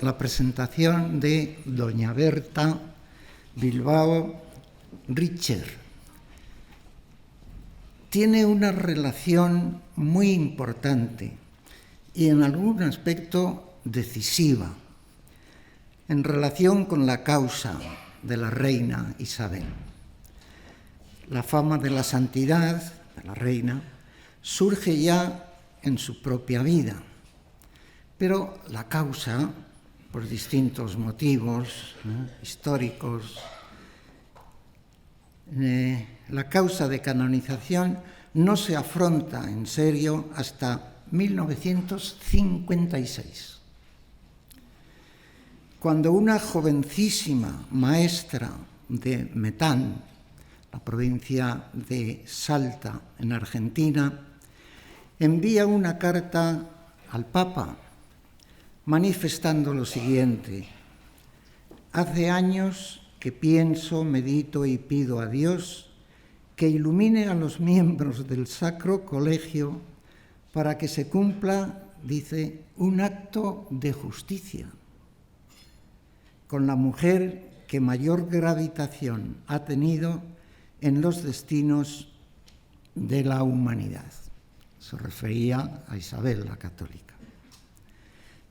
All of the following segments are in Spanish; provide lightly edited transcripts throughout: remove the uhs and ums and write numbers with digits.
la presentación de doña Berta Bilbao Richter. Tiene una relación muy importante y en algún aspecto decisiva en relación con la causa de la reina Isabel. La fama de la santidad de la reina surge ya en su propia vida, pero la causa, por distintos motivos históricos, la causa de canonización no se afronta en serio hasta 1956. Cuando una jovencísima maestra de Metán, la provincia de Salta, en Argentina, envía una carta al Papa manifestando lo siguiente: hace años que pienso, medito y pido a Dios que ilumine a los miembros del Sacro Colegio para que se cumpla, dice, un acto de justicia con la mujer que mayor gravitación ha tenido en los destinos de la humanidad. Se refería a Isabel la Católica.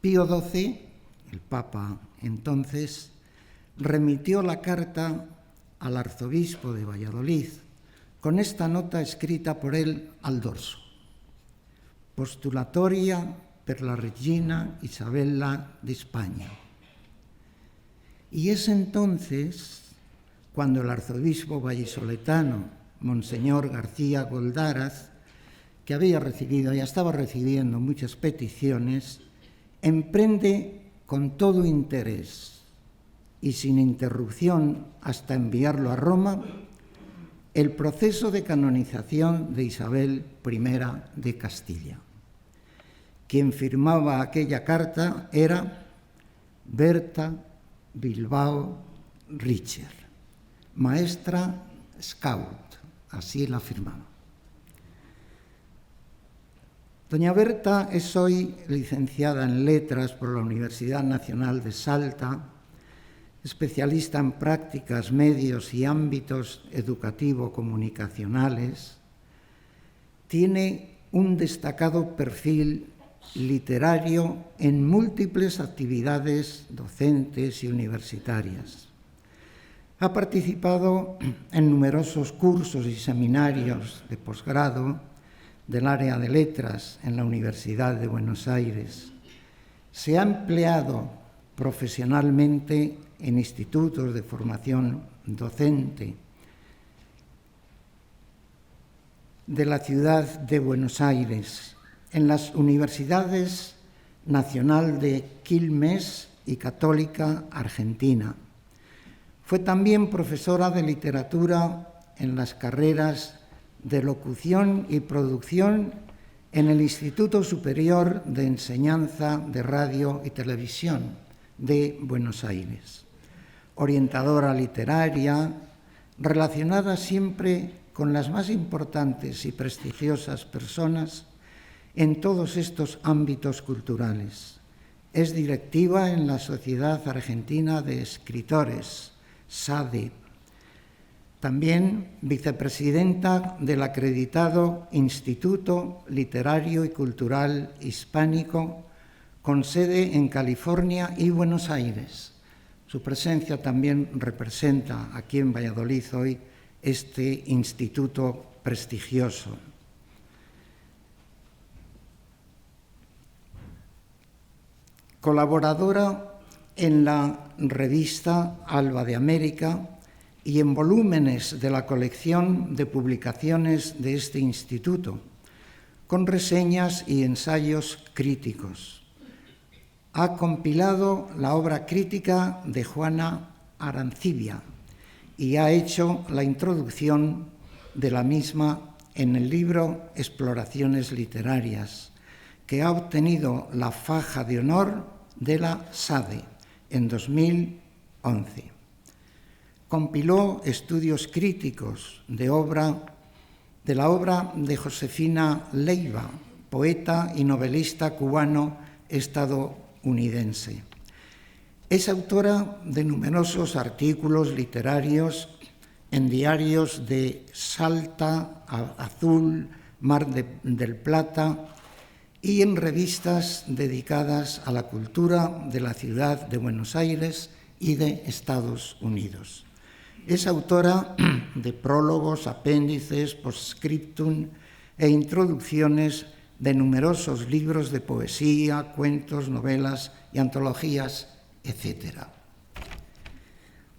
Pío XII, el Papa entonces, remitió la carta al arzobispo de Valladolid con esta nota escrita por él al dorso: postulatoria per la regina Isabella de España. Y es entonces cuando el arzobispo vallisoletano, Monseñor García Goldaraz, que ya estaba recibiendo muchas peticiones, emprende con todo interés y sin interrupción hasta enviarlo a Roma el proceso de canonización de Isabel I de Castilla. Quien firmaba aquella carta era Berta Bilbao Richter, maestra scout, así la firmaba. Doña Berta es hoy licenciada en Letras por la Universidad Nacional de Salta, especialista en prácticas, medios y ámbitos educativo-comunicacionales. Tiene un destacado perfil literario en múltiples actividades docentes y universitarias. Ha participado en numerosos cursos y seminarios de posgrado del área de letras en la Universidad de Buenos Aires. Se ha empleado profesionalmente en institutos de formación docente de la ciudad de Buenos Aires, en las Universidades Nacional de Quilmes y Católica Argentina. Fue también profesora de literatura en las carreras de locución y producción en el Instituto Superior de Enseñanza de Radio y Televisión de Buenos Aires. Orientadora literaria, relacionada siempre con las más importantes y prestigiosas personas en todos estos ámbitos culturales. Es directiva en la Sociedad Argentina de Escritores, SADE. También vicepresidenta del acreditado Instituto Literario y Cultural Hispánico, con sede en California y Buenos Aires. Su presencia también representa aquí en Valladolid hoy este instituto prestigioso. Colaboradora en la revista Alba de América y en volúmenes de la colección de publicaciones de este instituto, con reseñas y ensayos críticos. Ha compilado la obra crítica de Juana Arancibia y ha hecho la introducción de la misma en el libro Exploraciones literarias, que ha obtenido la faja de honor de la SADE en 2011. Compiló estudios críticos de la obra de Josefina Leiva, poeta y novelista cubano-estadounidense. Es autora de numerosos artículos literarios en diarios de Salta, Azul, Mar del Plata y en revistas dedicadas a la cultura de la ciudad de Buenos Aires y de Estados Unidos. Es autora de prólogos, apéndices, postscriptum e introducciones de numerosos libros de poesía, cuentos, novelas y antologías, etc.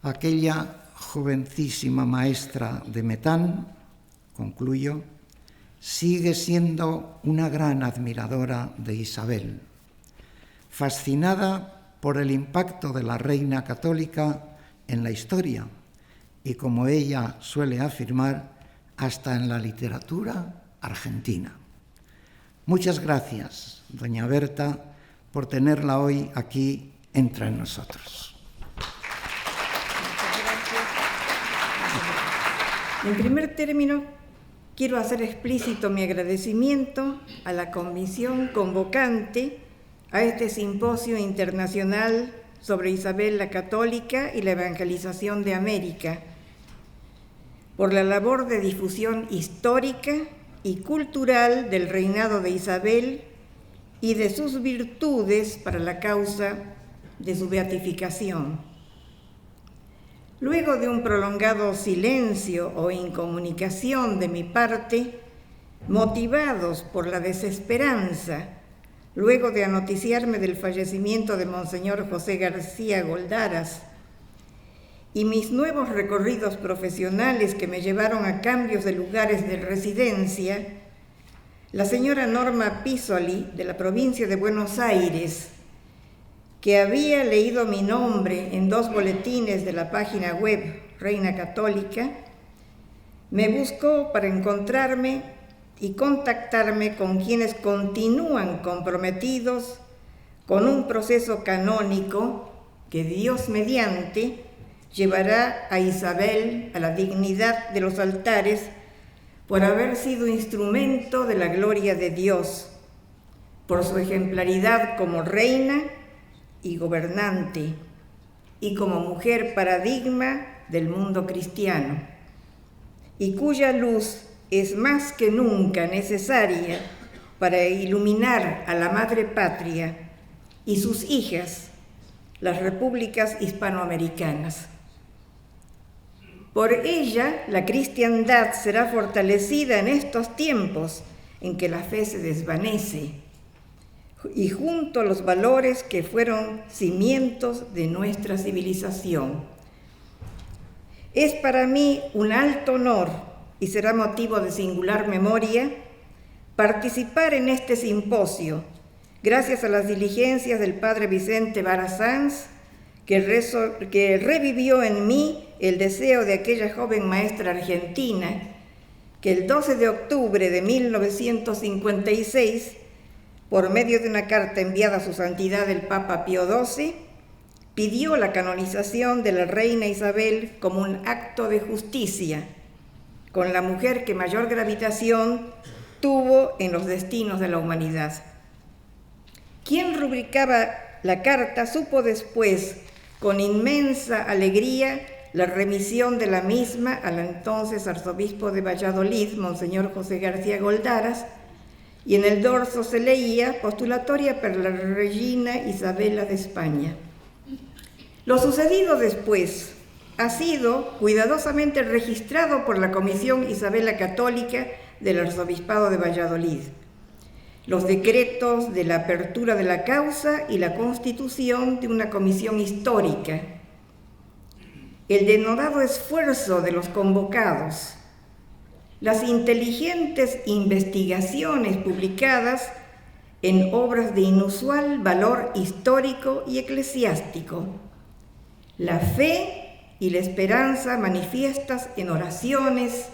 Aquella jovencísima maestra de Metán, concluyo, sigue siendo una gran admiradora de Isabel, fascinada por el impacto de la reina católica en la historia y, como ella suele afirmar, hasta en la literatura argentina. Muchas gracias, doña Berta, por tenerla hoy aquí entre nosotros. En primer término, quiero hacer explícito mi agradecimiento a la comisión convocante a este simposio internacional sobre Isabel la Católica y la evangelización de América, por la labor de difusión histórica y cultural del reinado de Isabel y de sus virtudes para la causa de su beatificación. Luego de un prolongado silencio o incomunicación de mi parte, motivados por la desesperanza, luego de anoticiarme del fallecimiento de Monseñor José García Goldaras, y mis nuevos recorridos profesionales que me llevaron a cambios de lugares de residencia, la señora Norma Pisoli, de la provincia de Buenos Aires, que había leído mi nombre en 2 boletines de la página web Reina Católica, me buscó para encontrarme y contactarme con quienes continúan comprometidos con un proceso canónico que Dios mediante llevará a Isabel a la dignidad de los altares por haber sido instrumento de la gloria de Dios, por su ejemplaridad como reina y gobernante, y como mujer paradigma del mundo cristiano, y cuya luz es más que nunca necesaria para iluminar a la madre patria y sus hijas, las repúblicas hispanoamericanas. Por ella, la cristiandad será fortalecida en estos tiempos en que la fe se desvanece, y junto a los valores que fueron cimientos de nuestra civilización. Es para mí un alto honor y será motivo de singular memoria participar en este simposio, gracias a las diligencias del padre Vicente Vara Sanz, que revivió en mí el deseo de aquella joven maestra argentina que el 12 de octubre de 1956, por medio de una carta enviada a su santidad el Papa Pío XII, pidió la canonización de la reina Isabel como un acto de justicia con la mujer que mayor gravitación tuvo en los destinos de la humanidad. Quien rubricaba la carta supo después, con inmensa alegría, la remisión de la misma al entonces arzobispo de Valladolid, Monseñor José García Goldaras, y en el dorso se leía postulatoria per la Regina Isabela de España. Lo sucedido después ha sido cuidadosamente registrado por la Comisión Isabela Católica del Arzobispado de Valladolid, los decretos de la apertura de la causa y la constitución de una comisión histórica, el denodado esfuerzo de los convocados, las inteligentes investigaciones publicadas en obras de inusual valor histórico y eclesiástico, la fe y la esperanza manifiestas en oraciones,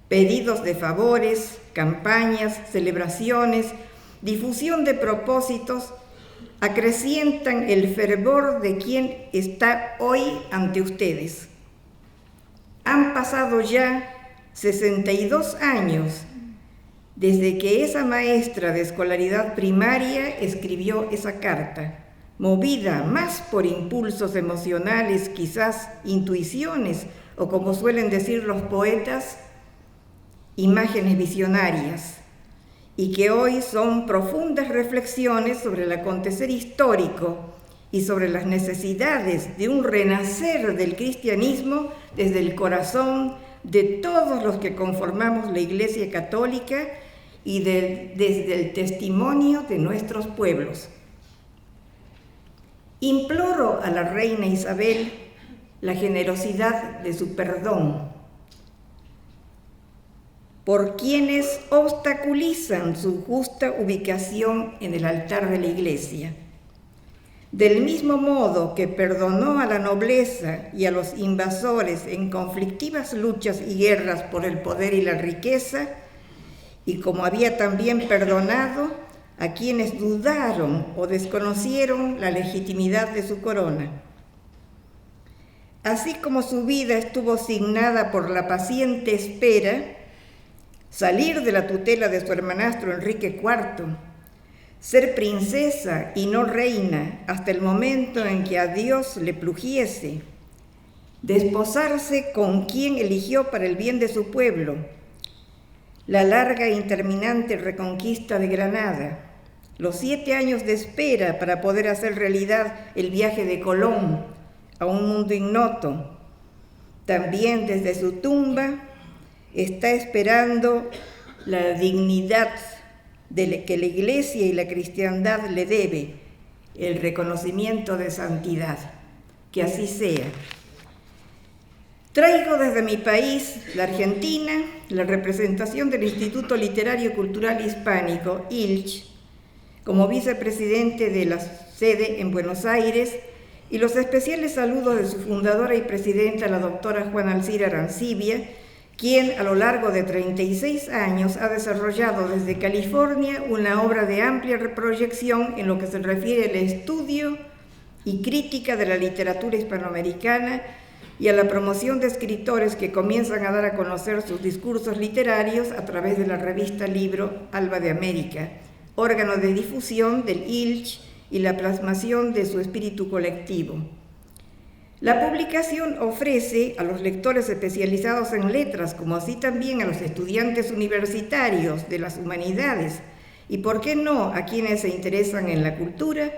pedidos de favores, campañas, celebraciones, difusión de propósitos, acrecientan el fervor de quien está hoy ante ustedes. Han pasado ya 62 años desde que esa maestra de escolaridad primaria escribió esa carta, movida más por impulsos emocionales, quizás intuiciones, o como suelen decir los poetas, imágenes visionarias, y que hoy son profundas reflexiones sobre el acontecer histórico y sobre las necesidades de un renacer del cristianismo desde el corazón de todos los que conformamos la Iglesia Católica y desde el testimonio de nuestros pueblos. Imploro a la reina Isabel la generosidad de su perdón por quienes obstaculizan su justa ubicación en el altar de la Iglesia. Del mismo modo que perdonó a la nobleza y a los invasores en conflictivas luchas y guerras por el poder y la riqueza, y como había también perdonado a quienes dudaron o desconocieron la legitimidad de su corona. Así como su vida estuvo signada por la paciente espera, salir de la tutela de su hermanastro Enrique IV, ser princesa y no reina hasta el momento en que a Dios le plugiese, desposarse con quien eligió para el bien de su pueblo, la larga e interminante reconquista de Granada, los 7 años de espera para poder hacer realidad el viaje de Colón a un mundo ignoto. También desde su tumba está esperando la dignidad que la Iglesia y la cristiandad le debe, el reconocimiento de santidad. Que así sea. Traigo desde mi país, la Argentina, la representación del Instituto Literario y Cultural Hispánico, ILCH, como vicepresidente de la sede en Buenos Aires, y los especiales saludos de su fundadora y presidenta, la doctora Juana Alcira Arancibia, quien a lo largo de 36 años ha desarrollado desde California una obra de amplia proyección en lo que se refiere al estudio y crítica de la literatura hispanoamericana y a la promoción de escritores que comienzan a dar a conocer sus discursos literarios a través de la revista Libro Alba de América, órgano de difusión del ILCH y la plasmación de su espíritu colectivo. La publicación ofrece a los lectores especializados en letras, como así también a los estudiantes universitarios de las humanidades, y por qué no a quienes se interesan en la cultura,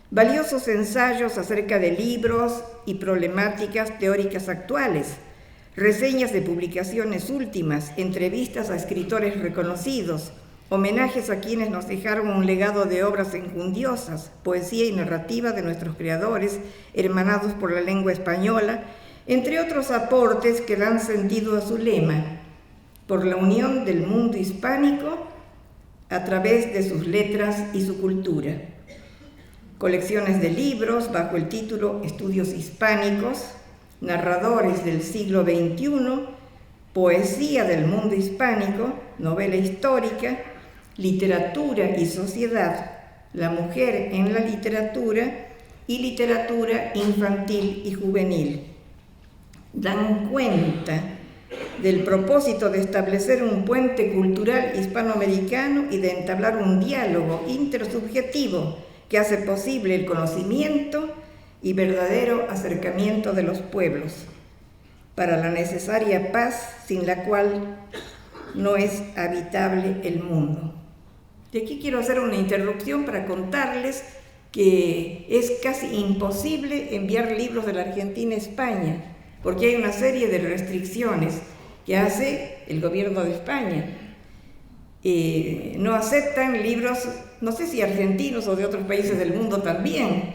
valiosos ensayos acerca de libros y problemáticas teóricas actuales, reseñas de publicaciones últimas, entrevistas a escritores reconocidos, homenajes a quienes nos dejaron un legado de obras enjundiosas, poesía y narrativa de nuestros creadores, hermanados por la lengua española, entre otros aportes que dan sentido a su lema, por la unión del mundo hispánico a través de sus letras y su cultura. Colecciones de libros bajo el título Estudios Hispánicos, narradores del siglo XXI, poesía del mundo hispánico, novela histórica, literatura y sociedad, la mujer en la literatura y literatura infantil y juvenil. Dan cuenta del propósito de establecer un puente cultural hispanoamericano y de entablar un diálogo intersubjetivo que hace posible el conocimiento y verdadero acercamiento de los pueblos, para la necesaria paz sin la cual no es habitable el mundo. Y aquí quiero hacer una interrupción para contarles que es casi imposible enviar libros de la Argentina a España, porque hay una serie de restricciones que hace el gobierno de España. No aceptan libros, no sé si argentinos o de otros países del mundo también.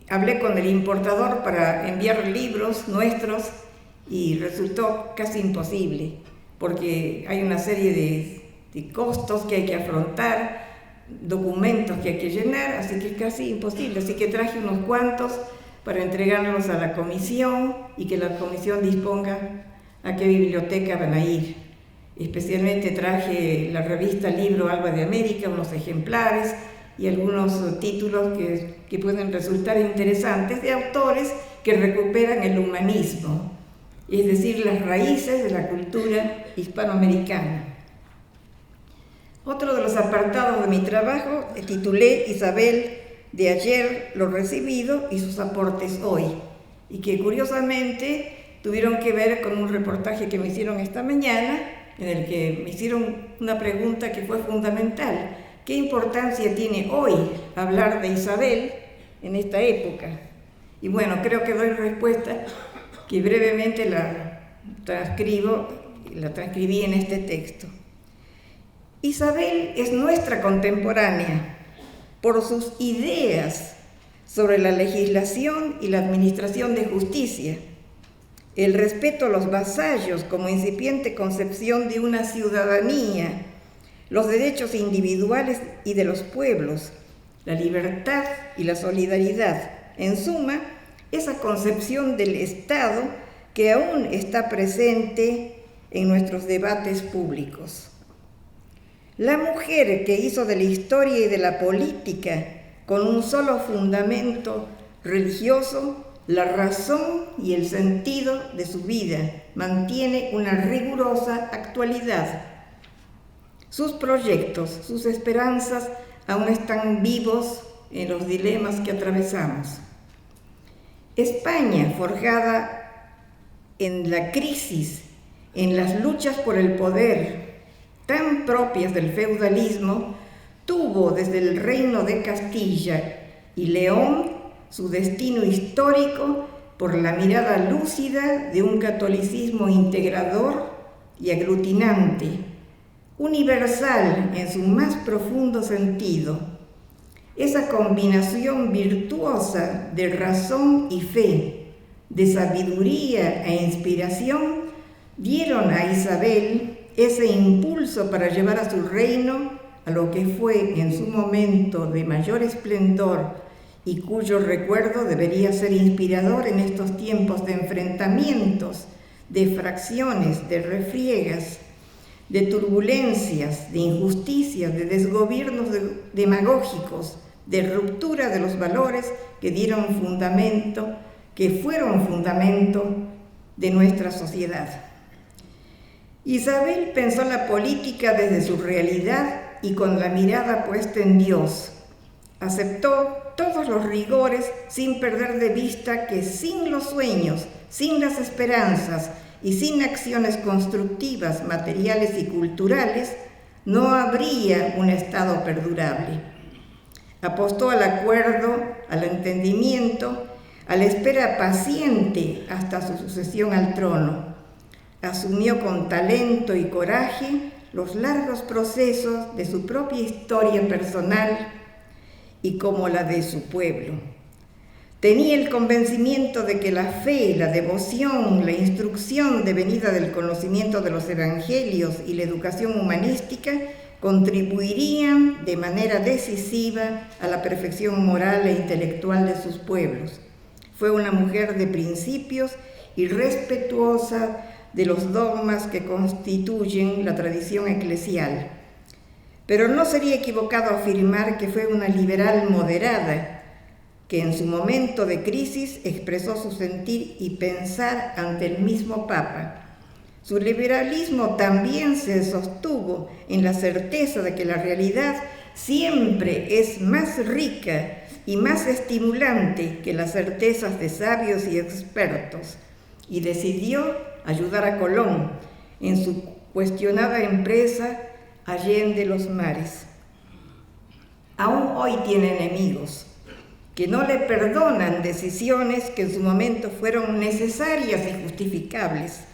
Hablé con el importador para enviar libros nuestros y resultó casi imposible, porque hay una serie de costos que hay que afrontar, documentos que hay que llenar, así que es casi imposible. Así que traje unos cuantos para entregarlos a la comisión y que la comisión disponga a qué biblioteca van a ir. Especialmente traje la revista Libro Alba de América, unos ejemplares y algunos títulos que pueden resultar interesantes de autores que recuperan el humanismo, es decir, las raíces de la cultura hispanoamericana. Otro de los apartados de mi trabajo titulé Isabel de ayer, lo recibido y sus aportes hoy, y que curiosamente tuvieron que ver con un reportaje que me hicieron esta mañana, en el que me hicieron una pregunta que fue fundamental. ¿Qué importancia tiene hoy hablar de Isabel en esta época? Y bueno, creo que doy respuesta que brevemente la transcribí en este texto. Isabel es nuestra contemporánea por sus ideas sobre la legislación y la administración de justicia, el respeto a los vasallos como incipiente concepción de una ciudadanía, los derechos individuales y de los pueblos, la libertad y la solidaridad. En suma, esa concepción del Estado que aún está presente en nuestros debates públicos. La mujer que hizo de la historia y de la política con un solo fundamento religioso la razón y el sentido de su vida, mantiene una rigurosa actualidad. Sus proyectos, sus esperanzas aún están vivos en los dilemas que atravesamos. España, forjada en la crisis, en las luchas por el poder, tan propias del feudalismo, tuvo desde el reino de Castilla y León su destino histórico por la mirada lúcida de un catolicismo integrador y aglutinante, universal en su más profundo sentido. Esa combinación virtuosa de razón y fe, de sabiduría e inspiración, dieron a Isabel ese impulso para llevar a su reino a lo que fue en su momento de mayor esplendor y cuyo recuerdo debería ser inspirador en estos tiempos de enfrentamientos, de fracciones, de refriegas, de turbulencias, de injusticias, de desgobiernos demagógicos, de ruptura de los valores que fueron fundamento de nuestra sociedad. Isabel pensó la política desde su realidad y con la mirada puesta en Dios. Aceptó todos los rigores sin perder de vista que sin los sueños, sin las esperanzas y sin acciones constructivas, materiales y culturales, no habría un Estado perdurable. Apostó al acuerdo, al entendimiento, a la espera paciente hasta su sucesión al trono. Asumió con talento y coraje los largos procesos de su propia historia personal y como la de su pueblo. Tenía el convencimiento de que la fe, la devoción, la instrucción devenida del conocimiento de los evangelios y la educación humanística contribuirían de manera decisiva a la perfección moral e intelectual de sus pueblos. Fue una mujer de principios y respetuosa de los dogmas que constituyen la tradición eclesial. Pero no sería equivocado afirmar que fue una liberal moderada, que en su momento de crisis expresó su sentir y pensar ante el mismo Papa. Su liberalismo también se sostuvo en la certeza de que la realidad siempre es más rica y más estimulante que las certezas de sabios y expertos, y decidió ayudar a Colón en su cuestionada empresa allende los mares. Aún hoy tiene enemigos que no le perdonan decisiones que en su momento fueron necesarias y justificables.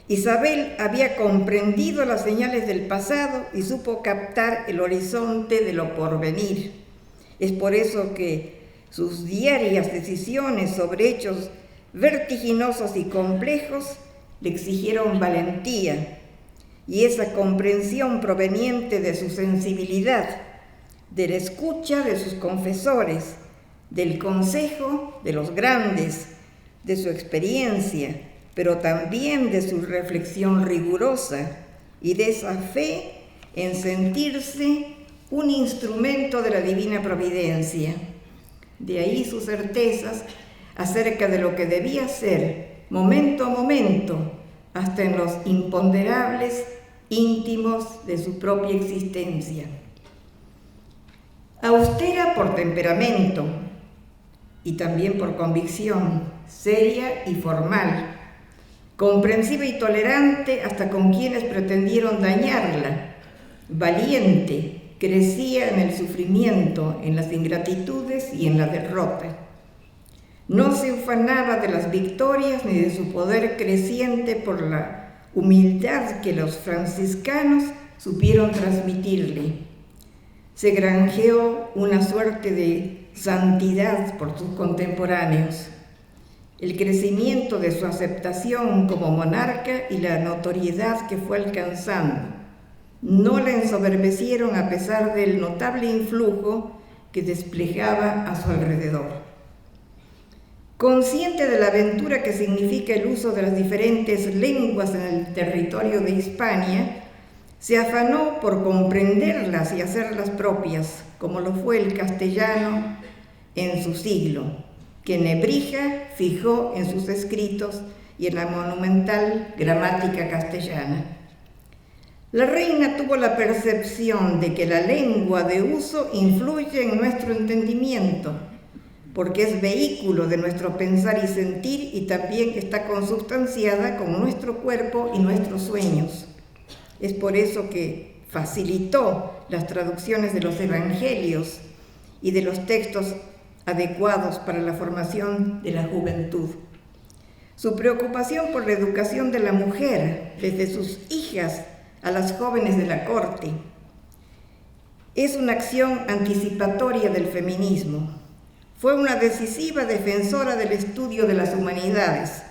Isabel había comprendido las señales del pasado y supo captar el horizonte de lo porvenir. Es por eso que sus diarias decisiones sobre hechos vertiginosos y complejos le exigieron valentía, y esa comprensión proveniente de su sensibilidad, de la escucha de sus confesores, del consejo de los grandes, de su experiencia, pero también de su reflexión rigurosa y de esa fe en sentirse un instrumento de la divina providencia. De ahí sus certezas acerca de lo que debía ser, momento a momento, hasta en los imponderables íntimos de su propia existencia. Austera por temperamento y también por convicción, seria y formal, comprensiva y tolerante hasta con quienes pretendieron dañarla, valiente, crecía en el sufrimiento, en las ingratitudes y en la derrota. No se ufanaba de las victorias ni de su poder creciente por la humildad que los franciscanos supieron transmitirle. Se granjeó una suerte de santidad por sus contemporáneos. El crecimiento de su aceptación como monarca y la notoriedad que fue alcanzando no la ensoberbecieron a pesar del notable influjo que desplegaba a su alrededor. Consciente de la aventura que significa el uso de las diferentes lenguas en el territorio de Hispania, se afanó por comprenderlas y hacerlas propias, como lo fue el castellano en su siglo, que Nebrija fijó en sus escritos y en la monumental gramática castellana. La reina tuvo la percepción de que la lengua de uso influye en nuestro entendimiento, porque es vehículo de nuestro pensar y sentir y también está consubstanciada con nuestro cuerpo y nuestros sueños. Es por eso que facilitó las traducciones de los evangelios y de los textos adecuados para la formación de la juventud. Su preocupación por la educación de la mujer, desde sus hijas a las jóvenes de la corte, es una acción anticipatoria del feminismo. Fue una decisiva defensora del estudio de las humanidades.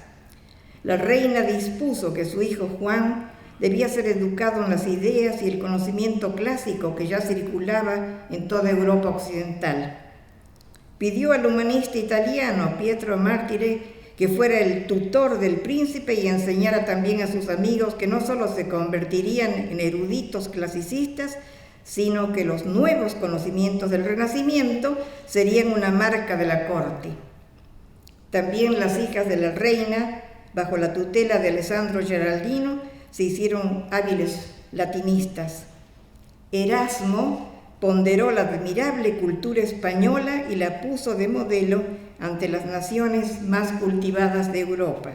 La reina dispuso que su hijo Juan debía ser educado en las ideas y el conocimiento clásico que ya circulaba en toda Europa occidental. Pidió al humanista italiano Pietro Martire que fuera el tutor del príncipe y enseñara también a sus amigos que no solo se convertirían en eruditos clasicistas, sino que los nuevos conocimientos del Renacimiento serían una marca de la corte. También las hijas de la reina, bajo la tutela de Alessandro Geraldino, se hicieron hábiles latinistas. Erasmo ponderó la admirable cultura española y la puso de modelo ante las naciones más cultivadas de Europa.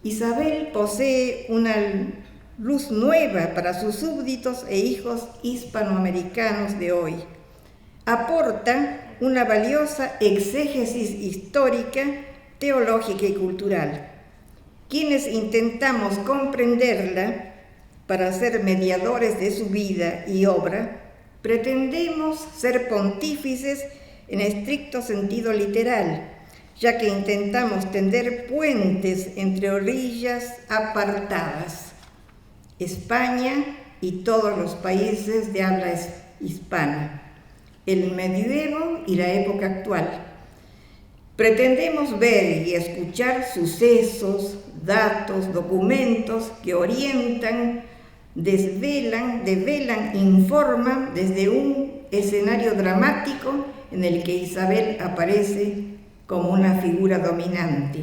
Isabel posee una luz nueva para sus súbditos e hijos hispanoamericanos de hoy. Aporta una valiosa exégesis histórica, teológica y cultural. Quienes intentamos comprenderla para ser mediadores de su vida y obra, pretendemos ser pontífices en estricto sentido literal, ya que intentamos tender puentes entre orillas apartadas, España y todos los países de habla hispana, el medioevo y la época actual. Pretendemos ver y escuchar sucesos, datos, documentos que orientan, develan, informan desde un escenario dramático en el que Isabel aparece como una figura dominante.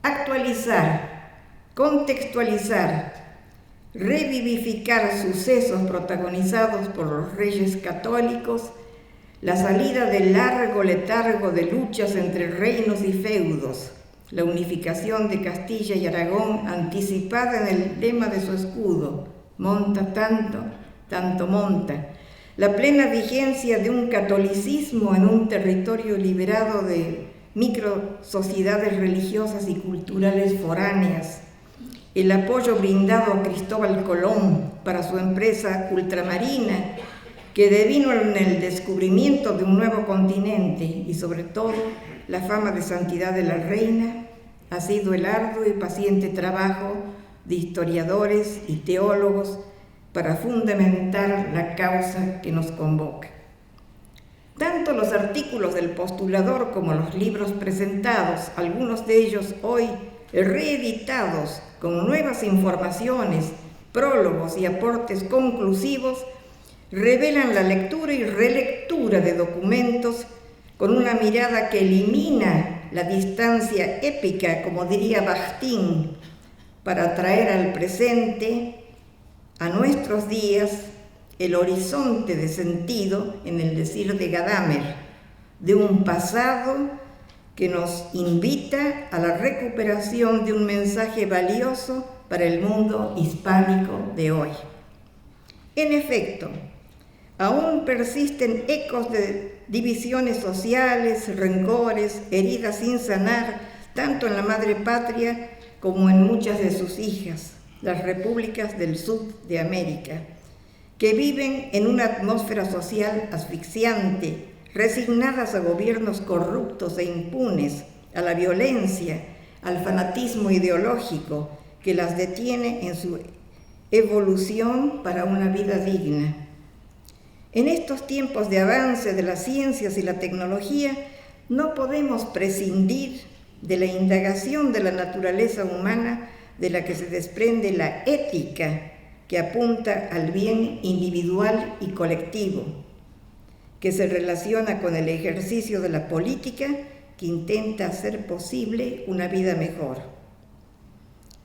Actualizar, contextualizar, revivificar sucesos protagonizados por los reyes católicos, la salida del largo letargo de luchas entre reinos y feudos, la unificación de Castilla y Aragón anticipada en el lema de su escudo, monta tanto, tanto monta, la plena vigencia de un catolicismo en un territorio liberado de micro sociedades religiosas y culturales foráneas, el apoyo brindado a Cristóbal Colón para su empresa ultramarina, que devino en el descubrimiento de un nuevo continente, y sobre todo la fama de santidad de la reina, ha sido el arduo y paciente trabajo de historiadores y teólogos para fundamentar la causa que nos convoca. Tanto los artículos del postulador como los libros presentados, algunos de ellos hoy reeditados con nuevas informaciones, prólogos y aportes conclusivos, revelan la lectura y relectura de documentos con una mirada que elimina la distancia épica, como diría Bakhtin, para traer al presente, a nuestros días, el horizonte de sentido, en el decir de Gadamer, de un pasado que nos invita a la recuperación de un mensaje valioso para el mundo hispánico de hoy. En efecto, aún persisten ecos de divisiones sociales, rencores, heridas sin sanar, tanto en la madre patria como en muchas de sus hijas, las repúblicas del sur de América, que viven en una atmósfera social asfixiante, resignadas a gobiernos corruptos e impunes, a la violencia, al fanatismo ideológico que las detiene en su evolución para una vida digna. En estos tiempos de avance de las ciencias y la tecnología, no podemos prescindir de la indagación de la naturaleza humana, de la que se desprende la ética que apunta al bien individual y colectivo, que se relaciona con el ejercicio de la política que intenta hacer posible una vida mejor.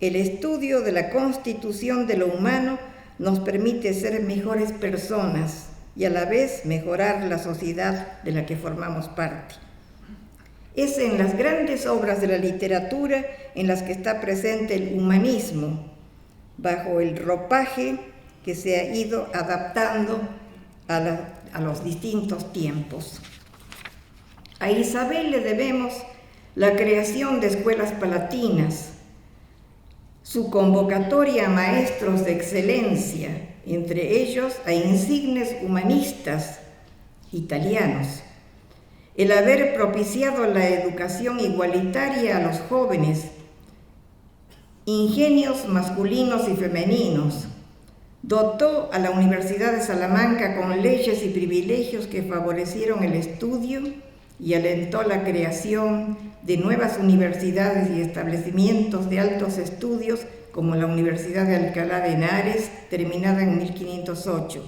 El estudio de la constitución de lo humano nos permite ser mejores personas y a la vez mejorar la sociedad de la que formamos parte. Es en las grandes obras de la literatura en las que está presente el humanismo, bajo el ropaje que se ha ido adaptando a los distintos tiempos. A Isabel le debemos la creación de escuelas palatinas, su convocatoria a maestros de excelencia, entre ellos a insignes humanistas italianos, el haber propiciado la educación igualitaria a los jóvenes, ingenios masculinos y femeninos, dotó a la Universidad de Salamanca con leyes y privilegios que favorecieron el estudio y alentó la creación de nuevas universidades y establecimientos de altos estudios como la Universidad de Alcalá de Henares, terminada en 1508,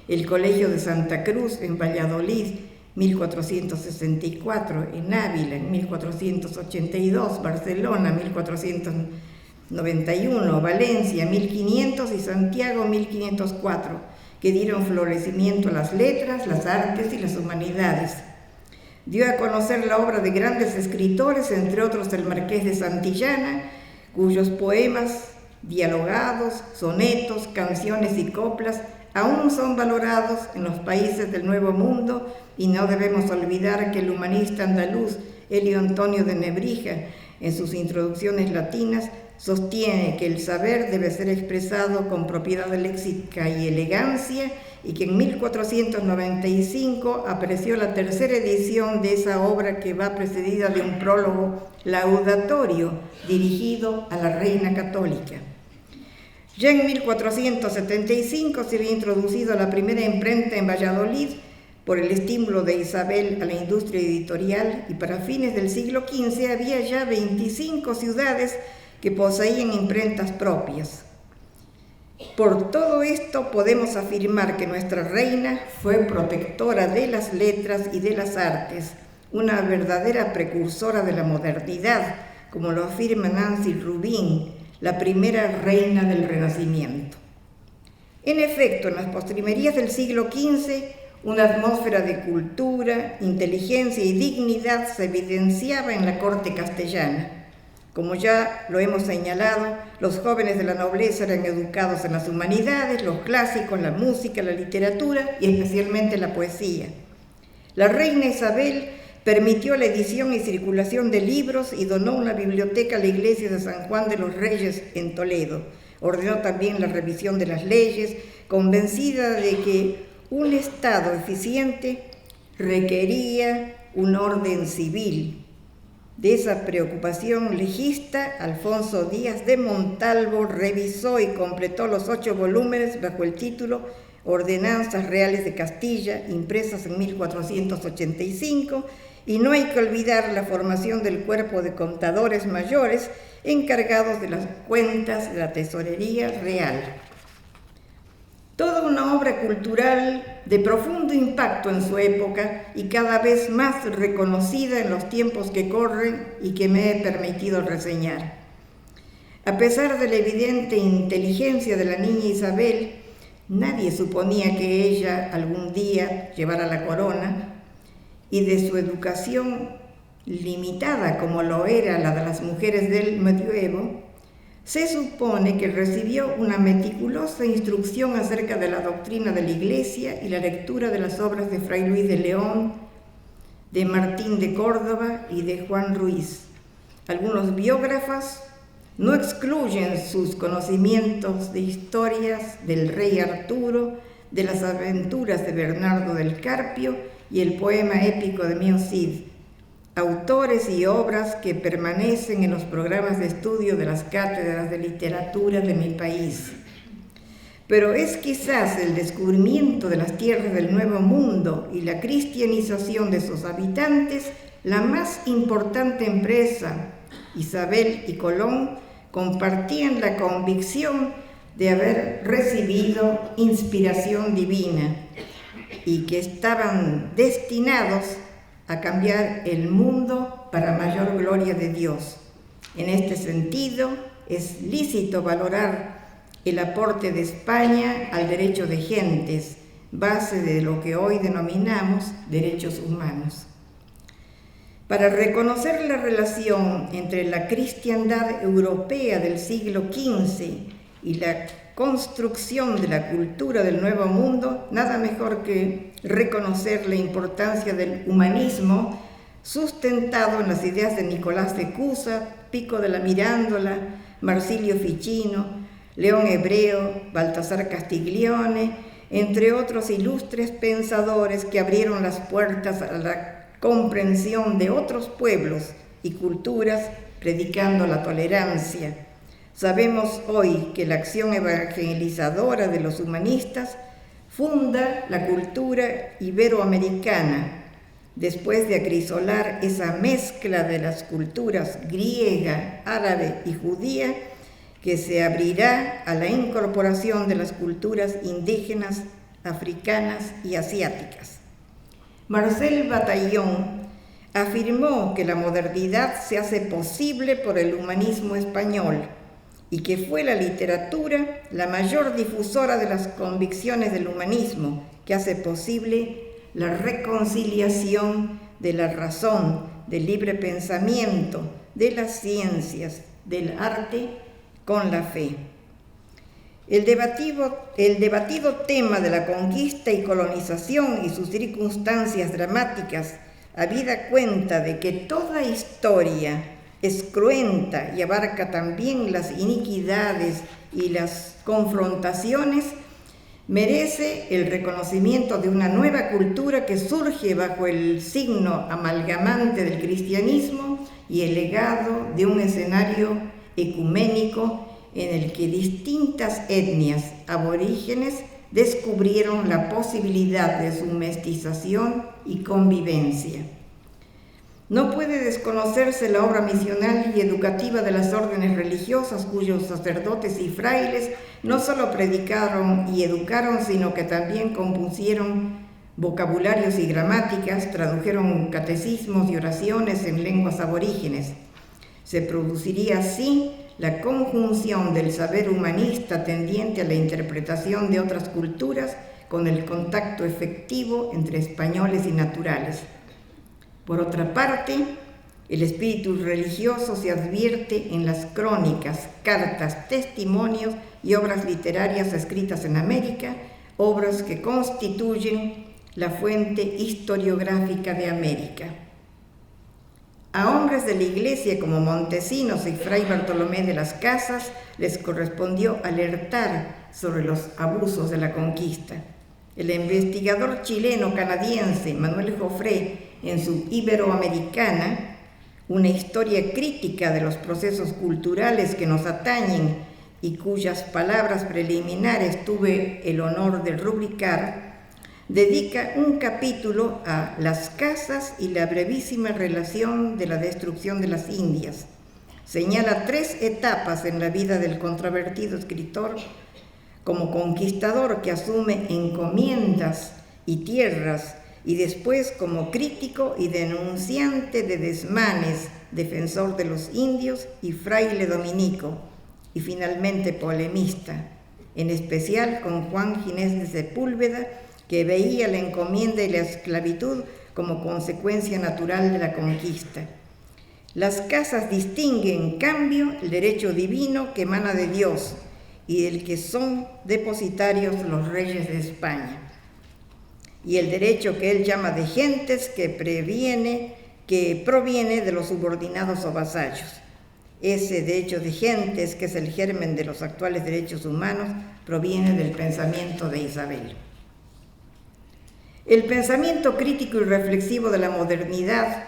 el Colegio de Santa Cruz en Valladolid, 1464, en Ávila, en 1482, Barcelona, 1491, Valencia, 1500 y Santiago, 1504, que dieron florecimiento a las letras, las artes y las humanidades. Dio a conocer la obra de grandes escritores, entre otros el Marqués de Santillana, cuyos poemas, dialogados, sonetos, canciones y coplas aún son valorados en los países del Nuevo Mundo, y no debemos olvidar que el humanista andaluz Elio Antonio de Nebrija, en sus introducciones latinas, sostiene que el saber debe ser expresado con propiedad léxica y elegancia, y que en 1495 apareció la tercera edición de esa obra, que va precedida de un prólogo laudatorio dirigido a la reina católica. Ya en 1475 se había introducido la primera imprenta en Valladolid por el estímulo de Isabel a la industria editorial, y para fines del siglo XV había ya 25 ciudades que poseían imprentas propias. Por todo esto podemos afirmar que nuestra reina fue protectora de las letras y de las artes, una verdadera precursora de la modernidad, como lo afirma Nancy Rubin, la primera reina del Renacimiento. En efecto, en las postrimerías del siglo XV, una atmósfera de cultura, inteligencia y dignidad se evidenciaba en la corte castellana. Como ya lo hemos señalado, los jóvenes de la nobleza eran educados en las humanidades, los clásicos, la música, la literatura y especialmente la poesía. La reina Isabel permitió la edición y circulación de libros y donó una biblioteca a la iglesia de San Juan de los Reyes en Toledo. Ordenó también la revisión de las leyes, convencida de que un Estado eficiente requería un orden civil. De esa preocupación legista, Alfonso Díaz de Montalvo revisó y completó los 8 volúmenes bajo el título Ordenanzas Reales de Castilla, impresas en 1485, y no hay que olvidar la formación del cuerpo de contadores mayores encargados de las cuentas de la tesorería real. Toda una obra cultural de profundo impacto en su época y cada vez más reconocida en los tiempos que corren y que me he permitido reseñar. A pesar de la evidente inteligencia de la niña Isabel, nadie suponía que ella algún día llevara la corona, y de su educación limitada como lo era la de las mujeres del medioevo, se supone que recibió una meticulosa instrucción acerca de la doctrina de la Iglesia y la lectura de las obras de Fray Luis de León, de Martín de Córdoba y de Juan Ruiz. Algunos biógrafos no excluyen sus conocimientos de historias del rey Arturo, de las aventuras de Bernardo del Carpio y el poema épico de Mio Cid, autores y obras que permanecen en los programas de estudio de las cátedras de literatura de mi país. Pero es quizás el descubrimiento de las tierras del Nuevo Mundo y la cristianización de sus habitantes la más importante empresa. Isabel y Colón compartían la convicción de haber recibido inspiración divina y que estaban destinados a cambiar el mundo para mayor gloria de Dios. En este sentido, es lícito valorar el aporte de España al derecho de gentes, base de lo que hoy denominamos derechos humanos. Para reconocer la relación entre la cristiandad europea del siglo XV y la construcción de la cultura del Nuevo Mundo, nada mejor que reconocer la importancia del humanismo sustentado en las ideas de Nicolás de Cusa, Pico de la Mirandola, Marsilio Ficino, León Hebreo, Baltasar Castiglione, entre otros ilustres pensadores que abrieron las puertas a la comprensión de otros pueblos y culturas, predicando la tolerancia. Sabemos hoy que la acción evangelizadora de los humanistas funda la cultura iberoamericana, después de acrisolar esa mezcla de las culturas griega, árabe y judía, que se abrirá a la incorporación de las culturas indígenas, africanas y asiáticas. Marcel Bataillon afirmó que la modernidad se hace posible por el humanismo español y que fue la literatura la mayor difusora de las convicciones del humanismo, que hace posible la reconciliación de la razón, del libre pensamiento, de las ciencias, del arte con la fe. El debatido tema de la conquista y colonización y sus circunstancias dramáticas, habida cuenta de que toda historia es cruenta y abarca también las iniquidades y las confrontaciones, merece el reconocimiento de una nueva cultura que surge bajo el signo amalgamante del cristianismo y el legado de un escenario ecuménico en el que distintas etnias aborígenes descubrieron la posibilidad de su mestización y convivencia. No puede desconocerse la obra misional y educativa de las órdenes religiosas, cuyos sacerdotes y frailes no solo predicaron y educaron, sino que también compusieron vocabularios y gramáticas, tradujeron catecismos y oraciones en lenguas aborígenes. Se produciría así la conjunción del saber humanista tendiente a la interpretación de otras culturas con el contacto efectivo entre españoles y naturales. Por otra parte, el espíritu religioso se advierte en las crónicas, cartas, testimonios y obras literarias escritas en América, obras que constituyen la fuente historiográfica de América. A hombres de la Iglesia como Montesinos y Fray Bartolomé de las Casas les correspondió alertar sobre los abusos de la conquista. El investigador chileno-canadiense Manuel Joffre, en su Iberoamericana, una historia crítica de los procesos culturales que nos atañen y cuyas palabras preliminares tuve el honor de rubricar, dedica un capítulo a las casas y la brevísima relación de la destrucción de las Indias. Señala 3 etapas en la vida del controvertido escritor: como conquistador que asume encomiendas y tierras, y después como crítico y denunciante de desmanes, defensor de los indios y fraile dominico, y finalmente polemista, en especial con Juan Ginés de Sepúlveda, que veía la encomienda y la esclavitud como consecuencia natural de la conquista. Las casas distinguen, en cambio, el derecho divino que emana de Dios y del que son depositarios los reyes de España, y el derecho que él llama de gentes que proviene de los subordinados o vasallos. Ese derecho de gentes, que es el germen de los actuales derechos humanos, proviene del pensamiento de Isabel. El pensamiento crítico y reflexivo de la modernidad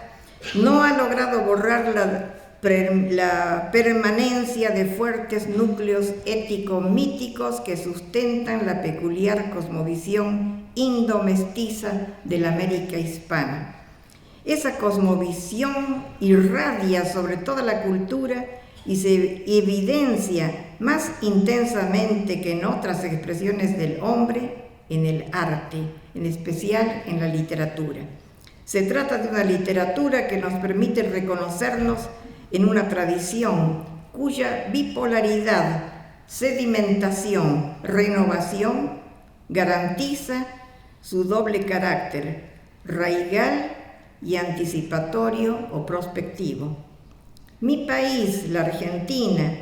no ha logrado borrar la permanencia de fuertes núcleos ético-míticos que sustentan la peculiar cosmovisión indomestiza de la América hispana. Esa cosmovisión irradia sobre toda la cultura y se evidencia más intensamente que en otras expresiones del hombre en el arte, en especial en la literatura. Se trata de una literatura que nos permite reconocernos en una tradición cuya bipolaridad, sedimentación, renovación garantiza su doble carácter, raigal y anticipatorio o prospectivo. Mi país, la Argentina,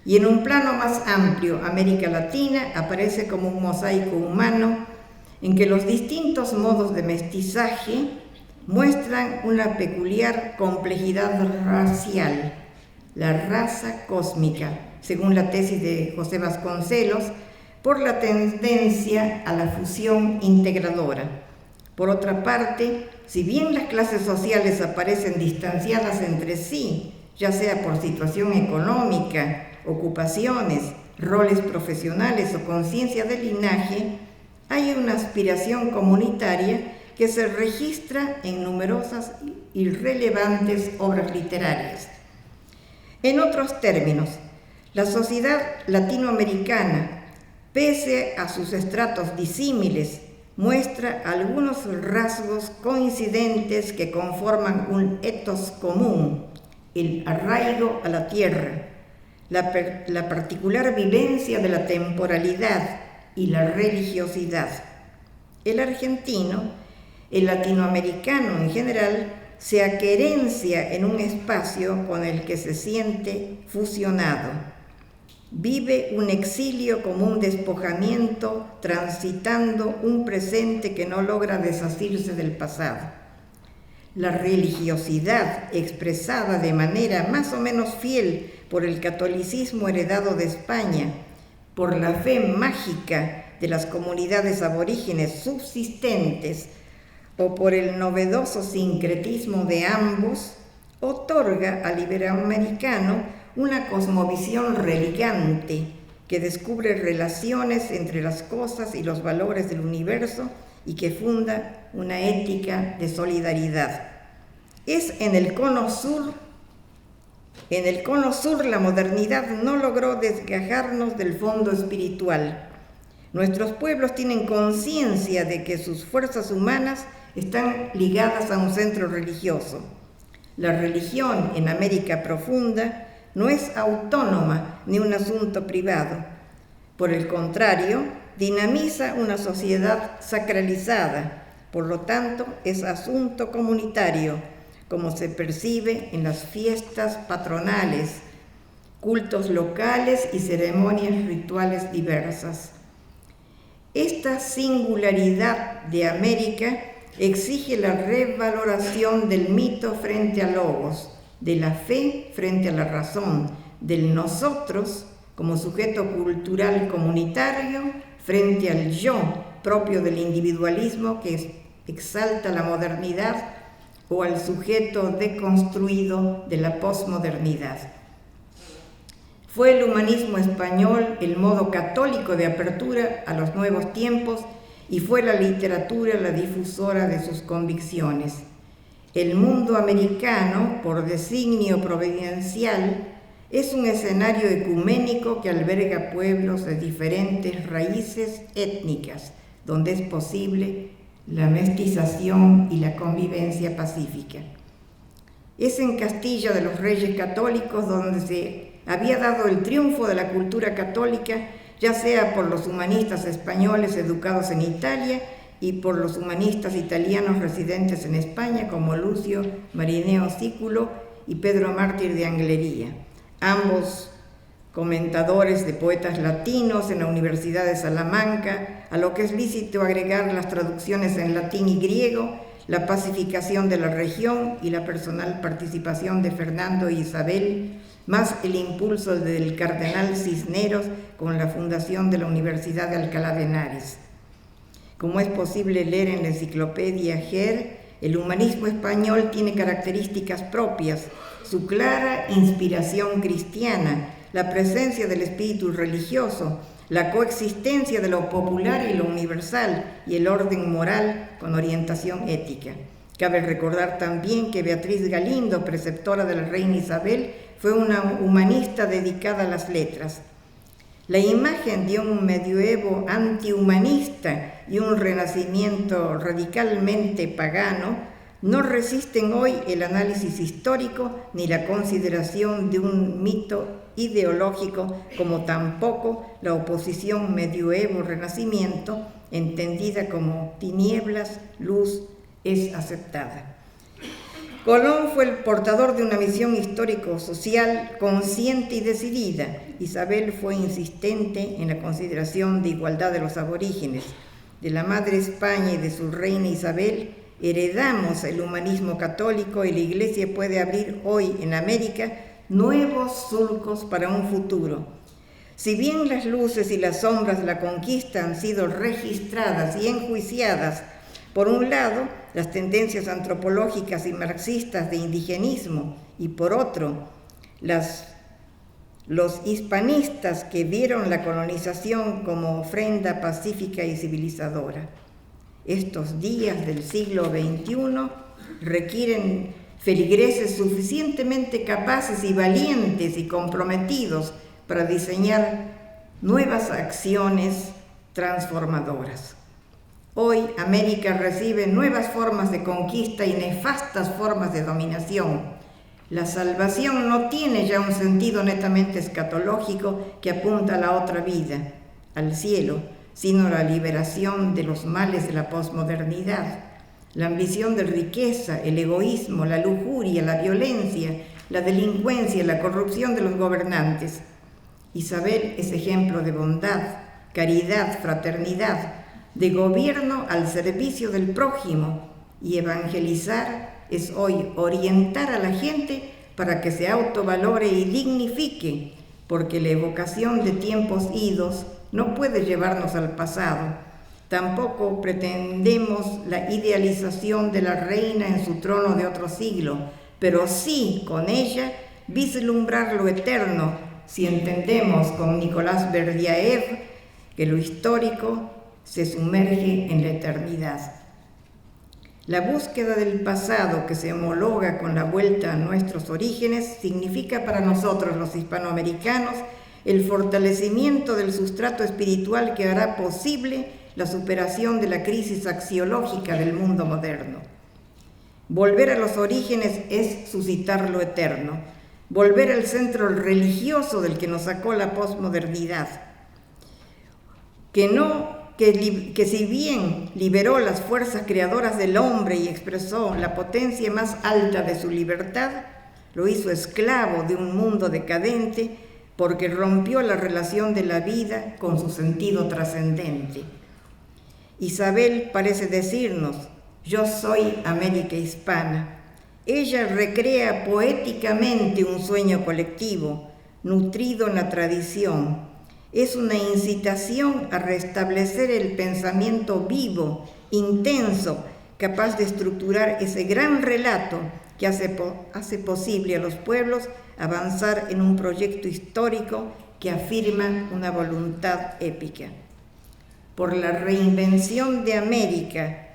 y en un plano más amplio, América Latina, aparece como un mosaico humano en que los distintos modos de mestizaje muestran una peculiar complejidad racial, la raza cósmica, según la tesis de José Vasconcelos, por la tendencia a la fusión integradora. Por otra parte, si bien las clases sociales aparecen distanciadas entre sí, ya sea por situación económica, ocupaciones, roles profesionales o conciencia de linaje, hay una aspiración comunitaria que se registra en numerosas y relevantes obras literarias. En otros términos, la sociedad latinoamericana, pese a sus estratos disímiles, muestra algunos rasgos coincidentes que conforman un ethos común: el arraigo a la tierra, la particular vivencia de la temporalidad y la religiosidad. El argentino, el latinoamericano en general, se aquerencia en un espacio con el que se siente fusionado. Vive un exilio como un despojamiento, transitando un presente que no logra desasirse del pasado. La religiosidad, expresada de manera más o menos fiel por el catolicismo heredado de España, por la fe mágica de las comunidades aborígenes subsistentes o por el novedoso sincretismo de ambos, otorga al iberoamericano una cosmovisión religante que descubre relaciones entre las cosas y los valores del universo y que funda una ética de solidaridad. Es en el cono sur la modernidad no logró desgajarnos del fondo espiritual. Nuestros pueblos tienen conciencia de que sus fuerzas humanas están ligadas a un centro religioso. La religión en América profunda no es autónoma ni un asunto privado. Por el contrario, dinamiza una sociedad sacralizada, por lo tanto es asunto comunitario, como se percibe en las fiestas patronales, cultos locales y ceremonias rituales diversas. Esta singularidad de América exige la revaloración del mito frente a logos, de la fe frente a la razón, del nosotros como sujeto cultural comunitario frente al yo propio del individualismo que exalta la modernidad, o al sujeto deconstruido de la posmodernidad. Fue el humanismo español el modo católico de apertura a los nuevos tiempos y fue la literatura la difusora de sus convicciones. El mundo americano, por designio providencial, es un escenario ecuménico que alberga pueblos de diferentes raíces étnicas, donde es posible la mestización y la convivencia pacífica. Es en Castilla de los Reyes Católicos donde se había dado el triunfo de la cultura católica, ya sea por los humanistas españoles educados en Italia y por los humanistas italianos residentes en España, como Lucio Marineo Sículo y Pedro Mártir de Anglería, ambos comentadores de poetas latinos en la Universidad de Salamanca, a lo que es lícito agregar las traducciones en latín y griego, la pacificación de la región y la personal participación de Fernando e Isabel, más el impulso del cardenal Cisneros con la fundación de la Universidad de Alcalá de Henares. Como es posible leer en la enciclopedia Ger, el humanismo español tiene características propias, su clara inspiración cristiana, la presencia del espíritu religioso, la coexistencia de lo popular y lo universal y el orden moral con orientación ética. Cabe recordar también que Beatriz Galindo, preceptora de la reina Isabel, fue una humanista dedicada a las letras. La imagen de un medioevo antihumanista y un renacimiento radicalmente pagano no resisten hoy el análisis histórico ni la consideración de un mito ideológico, como tampoco la oposición medioevo-renacimiento, entendida como tinieblas, luz, es aceptada. Colón fue el portador de una misión histórico-social consciente y decidida. Isabel fue insistente en la consideración de igualdad de los aborígenes. De la madre España y de su reina Isabel heredamos el humanismo católico y la Iglesia puede abrir hoy en América nuevos surcos para un futuro. Si bien las luces y las sombras de la conquista han sido registradas y enjuiciadas, por un lado, las tendencias antropológicas y marxistas de indigenismo, y por otro, los hispanistas que vieron la colonización como ofrenda pacífica y civilizadora. Estos días del siglo XXI requieren feligreses suficientemente capaces y valientes y comprometidos para diseñar nuevas acciones transformadoras. Hoy América recibe nuevas formas de conquista y nefastas formas de dominación. La salvación no tiene ya un sentido netamente escatológico que apunta a la otra vida, al cielo, sino la liberación de los males de la posmodernidad. La ambición de riqueza, el egoísmo, la lujuria, la violencia, la delincuencia, la corrupción de los gobernantes. Isabel es ejemplo de bondad, caridad, fraternidad, de gobierno al servicio del prójimo, y evangelizar es hoy orientar a la gente para que se autovalore y dignifique, porque la evocación de tiempos idos no puede llevarnos al pasado. Tampoco pretendemos la idealización de la reina en su trono de otro siglo, pero sí con ella vislumbrar lo eterno, si entendemos con Nicolás Berdyaev que lo histórico se sumerge en la eternidad. La búsqueda del pasado que se homologa con la vuelta a nuestros orígenes significa para nosotros los hispanoamericanos el fortalecimiento del sustrato espiritual que hará posible la superación de la crisis axiológica del mundo moderno. Volver a los orígenes es suscitar lo eterno, volver al centro religioso del que nos sacó la posmodernidad, que si bien liberó las fuerzas creadoras del hombre y expresó la potencia más alta de su libertad, lo hizo esclavo de un mundo decadente porque rompió la relación de la vida con su sentido trascendente. Isabel parece decirnos: yo soy América hispana. Ella recrea poéticamente un sueño colectivo, nutrido en la tradición. Es una incitación a restablecer el pensamiento vivo, intenso, capaz de estructurar ese gran relato que hace posible a los pueblos avanzar en un proyecto histórico que afirma una voluntad épica. Por la reinvención de América,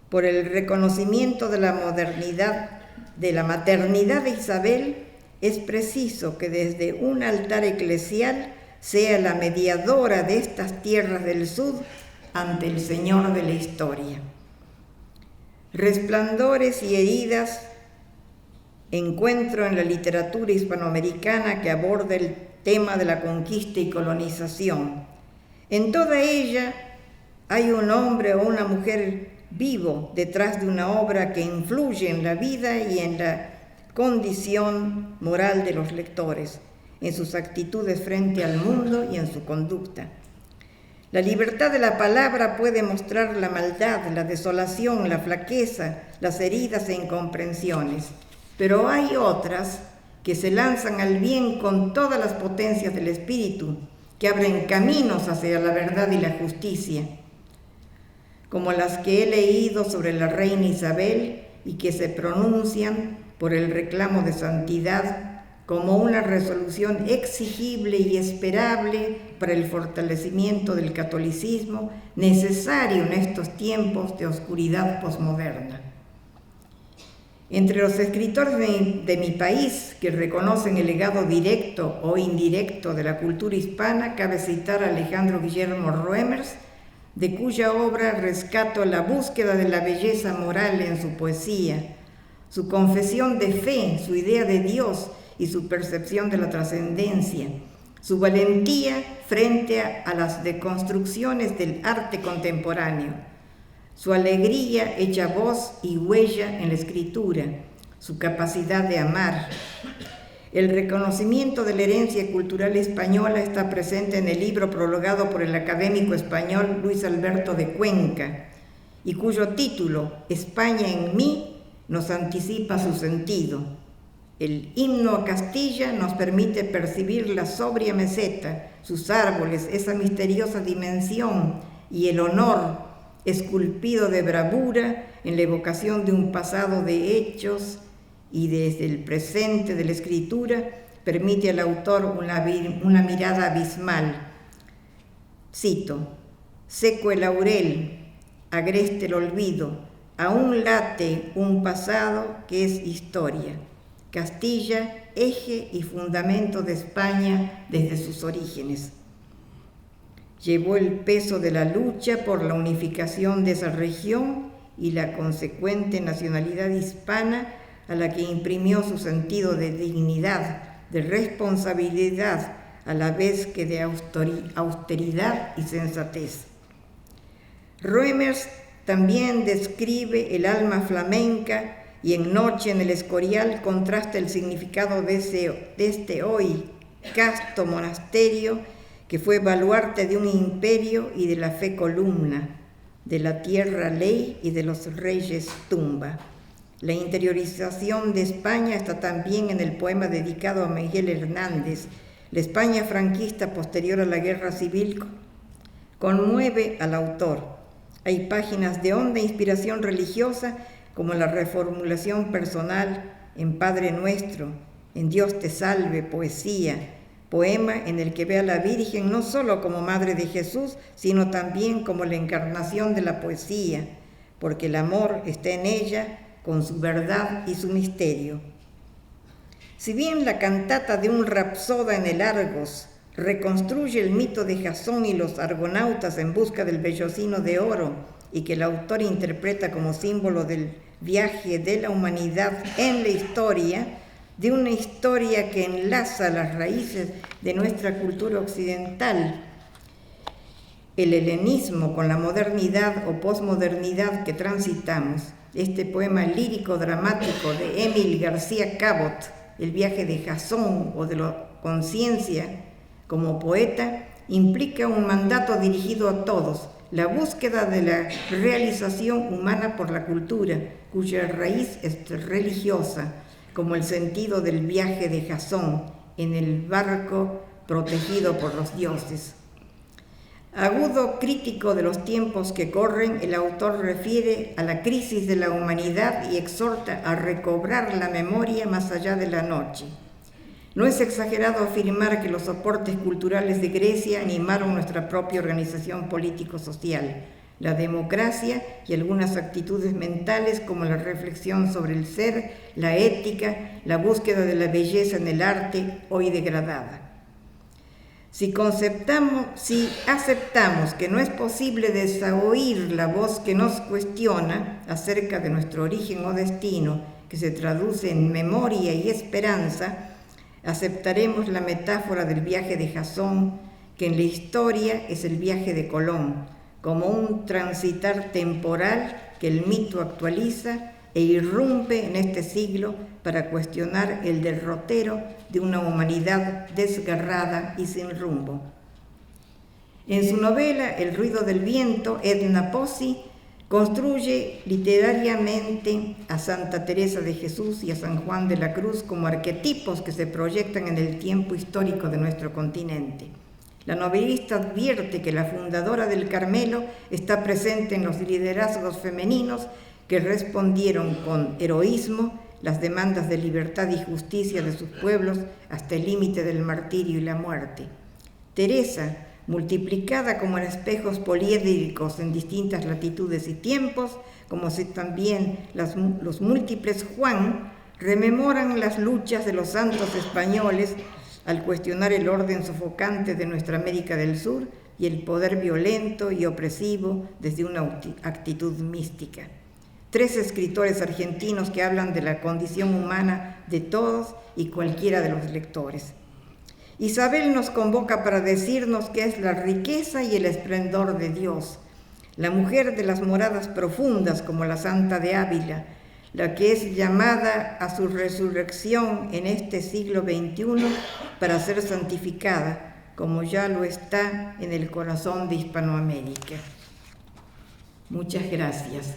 por el reconocimiento de la modernidad, de la maternidad de Isabel, es preciso que desde un altar eclesial sea la mediadora de estas tierras del sur ante el Señor de la historia. Resplandores y heridas encuentro en la literatura hispanoamericana que aborda el tema de la conquista y colonización. En toda ella hay un hombre o una mujer vivo detrás de una obra que influye en la vida y en la condición moral de los lectores, en sus actitudes frente al mundo y en su conducta. La libertad de la palabra puede mostrar la maldad, la desolación, la flaqueza, las heridas e incomprensiones, pero hay otras que se lanzan al bien con todas las potencias del espíritu, que abren caminos hacia la verdad y la justicia, como las que he leído sobre la reina Isabel y que se pronuncian por el reclamo de santidad como una resolución exigible y esperable para el fortalecimiento del catolicismo necesario en estos tiempos de oscuridad posmoderna. Entre los escritores de mi país que reconocen el legado directo o indirecto de la cultura hispana, cabe citar a Alejandro Guillermo Roemers, de cuya obra rescato la búsqueda de la belleza moral en su poesía, su confesión de fe, su idea de Dios y su percepción de la trascendencia, su valentía frente a las deconstrucciones del arte contemporáneo, su alegría hecha voz y huella en la escritura, su capacidad de amar. El reconocimiento de la herencia cultural española está presente en el libro prologado por el académico español Luis Alberto de Cuenca, y cuyo título, España en mí, nos anticipa su sentido. El himno a Castilla nos permite percibir la sobria meseta, sus árboles, esa misteriosa dimensión y el honor esculpido de bravura en la evocación de un pasado de hechos, y desde el presente de la escritura permite al autor una mirada abismal. Cito: seco el laurel, agreste el olvido, aún late un pasado que es historia. Castilla, eje y fundamento de España desde sus orígenes. Llevó el peso de la lucha por la unificación de esa región y la consecuente nacionalidad hispana, a la que imprimió su sentido de dignidad, de responsabilidad, a la vez que de austeridad y sensatez. Roemers también describe el alma flamenca y en Noche en el Escorial contrasta el significado de este hoy casto monasterio que fue baluarte de un imperio y de la fe columna, de la tierra ley y de los reyes tumba. La interiorización de España está también en el poema dedicado a Miguel Hernández. La España franquista posterior a la Guerra Civil conmueve al autor. Hay páginas de honda inspiración religiosa, como la reformulación personal en Padre Nuestro, en Dios te salve, poesía, poema en el que ve a la Virgen no solo como Madre de Jesús, sino también como la encarnación de la poesía, porque el amor está en ella, con su verdad y su misterio. Si bien la cantata de un rapsoda en el Argos reconstruye el mito de Jasón y los argonautas en busca del vellocino de oro, y que el autor interpreta como símbolo del viaje de la humanidad en la historia, de una historia que enlaza las raíces de nuestra cultura occidental, el helenismo con la modernidad o posmodernidad que transitamos. Este poema lírico-dramático de Émile García Cabot, El viaje de Jasón o de la conciencia como poeta, implica un mandato dirigido a todos, la búsqueda de la realización humana por la cultura, cuya raíz es religiosa, como el sentido del viaje de Jasón en el barco protegido por los dioses. Agudo crítico de los tiempos que corren, el autor refiere a la crisis de la humanidad y exhorta a recobrar la memoria más allá de la noche. No es exagerado afirmar que los soportes culturales de Grecia animaron nuestra propia organización político-social, la democracia y algunas actitudes mentales como la reflexión sobre el ser, la ética, la búsqueda de la belleza en el arte, hoy degradada. Si aceptamos que no es posible desoír la voz que nos cuestiona acerca de nuestro origen o destino, que que se traduce en memoria y esperanza, aceptaremos la metáfora del viaje de Jasón, que en la historia es el viaje de Colón, como un transitar temporal que el mito actualiza e irrumpe en este siglo para cuestionar el derrotero de una humanidad desgarrada y sin rumbo. En su novela El ruido del viento, Edna Pozzi construye literariamente a Santa Teresa de Jesús y a San Juan de la Cruz como arquetipos que se proyectan en el tiempo histórico de nuestro continente. La novelista advierte que la fundadora del Carmelo está presente en los liderazgos femeninos que respondieron con heroísmo las demandas de libertad y justicia de sus pueblos hasta el límite del martirio y la muerte. Teresa, multiplicada como en espejos poliédricos en distintas latitudes y tiempos, como si también los múltiples Juan, rememoran las luchas de los santos españoles al cuestionar el orden sofocante de nuestra América del Sur y el poder violento y opresivo desde una actitud mística. 3 escritores argentinos que hablan de la condición humana de todos y cualquiera de los lectores. Isabel nos convoca para decirnos que es la riqueza y el esplendor de Dios, la mujer de las moradas profundas como la Santa de Ávila, la que es llamada a su resurrección en este siglo XXI para ser santificada, como ya lo está en el corazón de Hispanoamérica. Muchas gracias.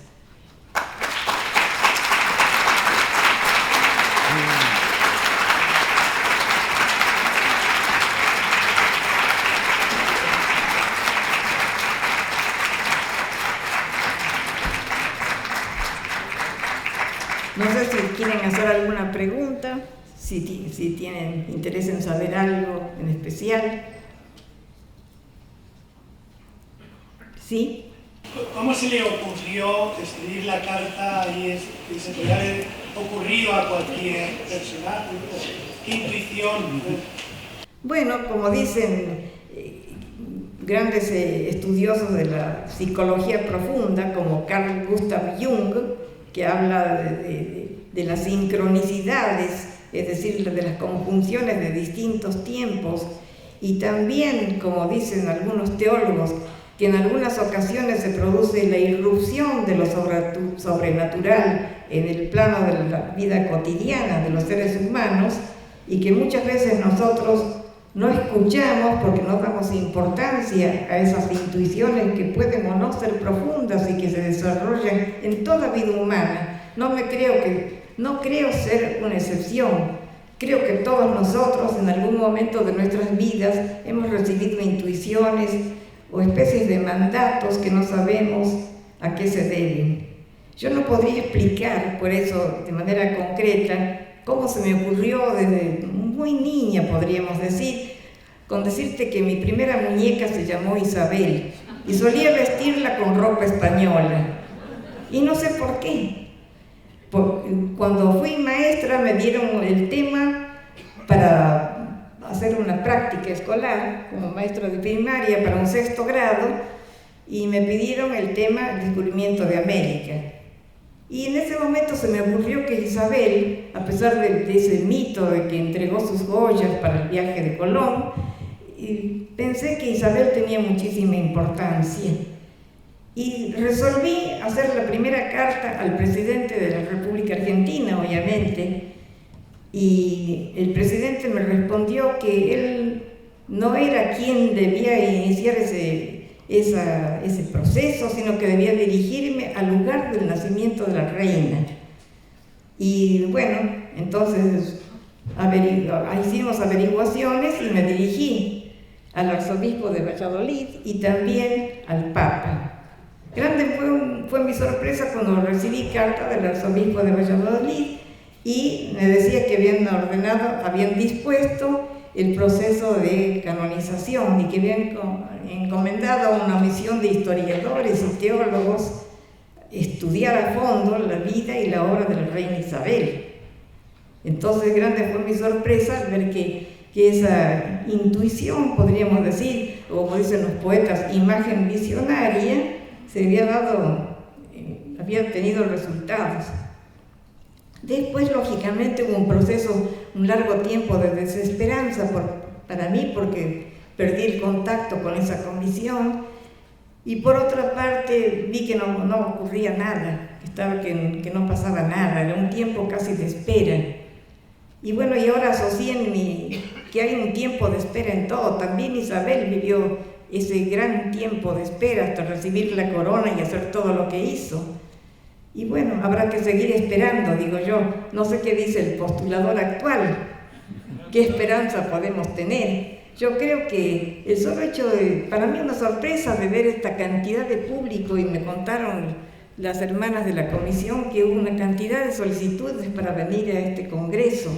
No sé si quieren hacer alguna pregunta, si tienen interés en saber algo en especial. ¿Sí? ¿Cómo se le ocurrió escribir la carta y se podría haber ocurrido a cualquier personaje? ¿Qué intuición? Bueno, como dicen grandes estudiosos de la psicología profunda, como Carl Gustav Jung, que habla de las sincronicidades, es decir, de las conjunciones de distintos tiempos, y también, como dicen algunos teólogos, que en algunas ocasiones se produce la irrupción de lo sobrenatural en el plano de la vida cotidiana de los seres humanos, y que muchas veces nosotros no escuchamos porque no damos importancia a esas intuiciones que pueden o no ser profundas y que se desarrollan en toda vida humana. No creo ser una excepción. Creo que todos nosotros en algún momento de nuestras vidas hemos recibido intuiciones o especies de mandatos que no sabemos a qué se deben. Yo no podría explicar, por eso, de manera concreta, cómo se me ocurrió desde muy niña, podríamos decir, con decirte que mi primera muñeca se llamó Isabel y solía vestirla con ropa española. Y no sé por qué. Cuando fui maestra me dieron el tema para hacer una práctica escolar como maestra de primaria para un 6º grado y me pidieron el tema del descubrimiento de América. Y en ese momento se me ocurrió que Isabel, a pesar de ese mito de que entregó sus joyas para el viaje de Colón, y pensé que Isabel tenía muchísima importancia. Y resolví hacer la primera carta al presidente de la República Argentina, obviamente, y el presidente me respondió que él no era quien debía iniciar ese proceso, sino que debía dirigirme al lugar del nacimiento de la reina. Y bueno, entonces hicimos averiguaciones y me dirigí al arzobispo de Valladolid y también al Papa. Grande fue mi sorpresa cuando recibí carta del arzobispo de Valladolid y me decía que habían dispuesto el proceso de canonización y que habían encomendado a una misión de historiadores y teólogos estudiar a fondo la vida y la obra de la reina Isabel. Entonces grande fue mi sorpresa al ver que esa intuición, podríamos decir, o como dicen los poetas, imagen visionaria, había tenido resultados. Después, lógicamente, hubo un proceso, un largo tiempo de desesperanza para mí, porque perdí el contacto con esa comisión, y por otra parte vi que no ocurría nada, que no pasaba nada, era un tiempo casi de espera. Y bueno, y ahora asocié que hay un tiempo de espera en todo. También Isabel vivió ese gran tiempo de espera hasta recibir la corona y hacer todo lo que hizo. Y bueno, habrá que seguir esperando, digo yo. No sé qué dice el postulador actual, qué esperanza podemos tener. Yo creo que el solo hecho para mí una sorpresa de ver esta cantidad de público, y me contaron las hermanas de la comisión que hubo una cantidad de solicitudes para venir a este congreso.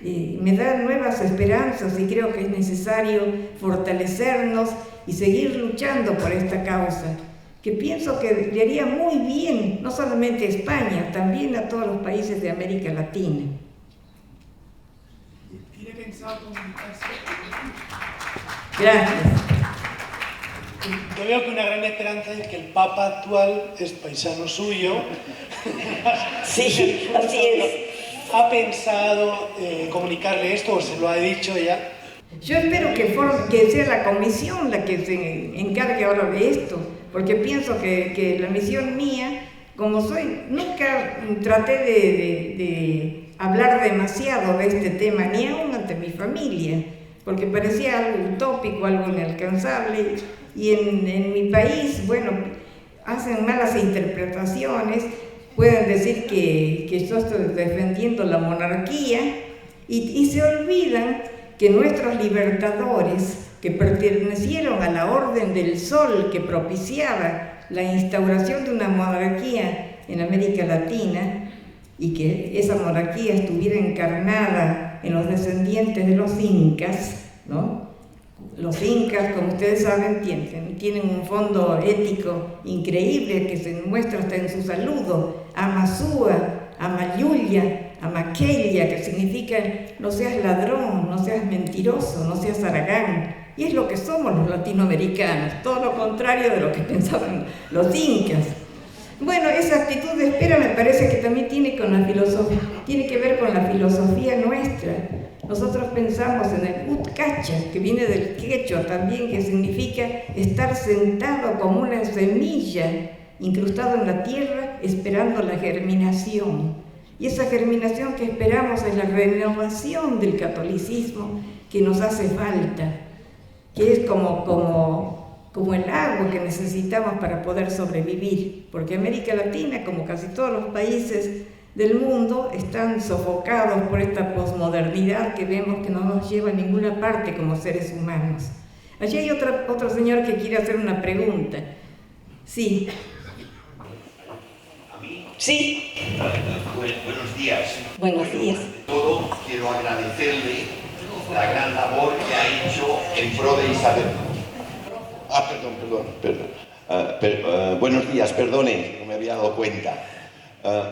Me da nuevas esperanzas y creo que es necesario fortalecernos y seguir luchando por esta causa, que pienso que le haría muy bien, no solamente a España, también a todos los países de América Latina. ¿Tiene pensado comunicarse? Gracias. Yo veo que una gran esperanza es que el Papa actual es paisano suyo. Sí, así es. ¿Ha pensado comunicarle esto o se lo ha dicho ya? Yo espero que sea la comisión la que se encargue ahora de esto, porque pienso que la misión mía, como soy, nunca traté de hablar demasiado de este tema, ni aún ante mi familia, porque parecía algo utópico, algo inalcanzable, y en mi país, bueno, hacen malas interpretaciones, pueden decir que yo estoy defendiendo la monarquía, y se olvidan que nuestros libertadores, que pertenecieron a la Orden del Sol, que propiciaba la instauración de una monarquía en América Latina, y que esa monarquía estuviera encarnada en los descendientes de los incas, ¿no? Los incas, como ustedes saben, tienen un fondo ético increíble que se muestra hasta en su saludo: Amazúa, Amayulia, Amaquelia, que significa no seas ladrón, no seas mentiroso, no seas haragán. Y es lo que somos los latinoamericanos, todo lo contrario de lo que pensaban los incas. Bueno, esa actitud de espera me parece que también tiene que ver con la filosofía nuestra. Nosotros pensamos en el utcacha, que viene del quechua también, que significa estar sentado como una semilla incrustado en la tierra, esperando la germinación. Y esa germinación que esperamos es la renovación del catolicismo que nos hace falta, que es como el agua que necesitamos para poder sobrevivir, porque América Latina, como casi todos los países del mundo, están sofocados por esta posmodernidad que vemos que no nos lleva a ninguna parte como seres humanos. Allí hay otro señor que quiere hacer una pregunta. Sí. Sí. Buenos días. Buenos días. Ante todo, quiero agradecerle la gran labor que ha hecho en pro de Isabel. Perdón. Buenos días, perdone, no me había dado cuenta.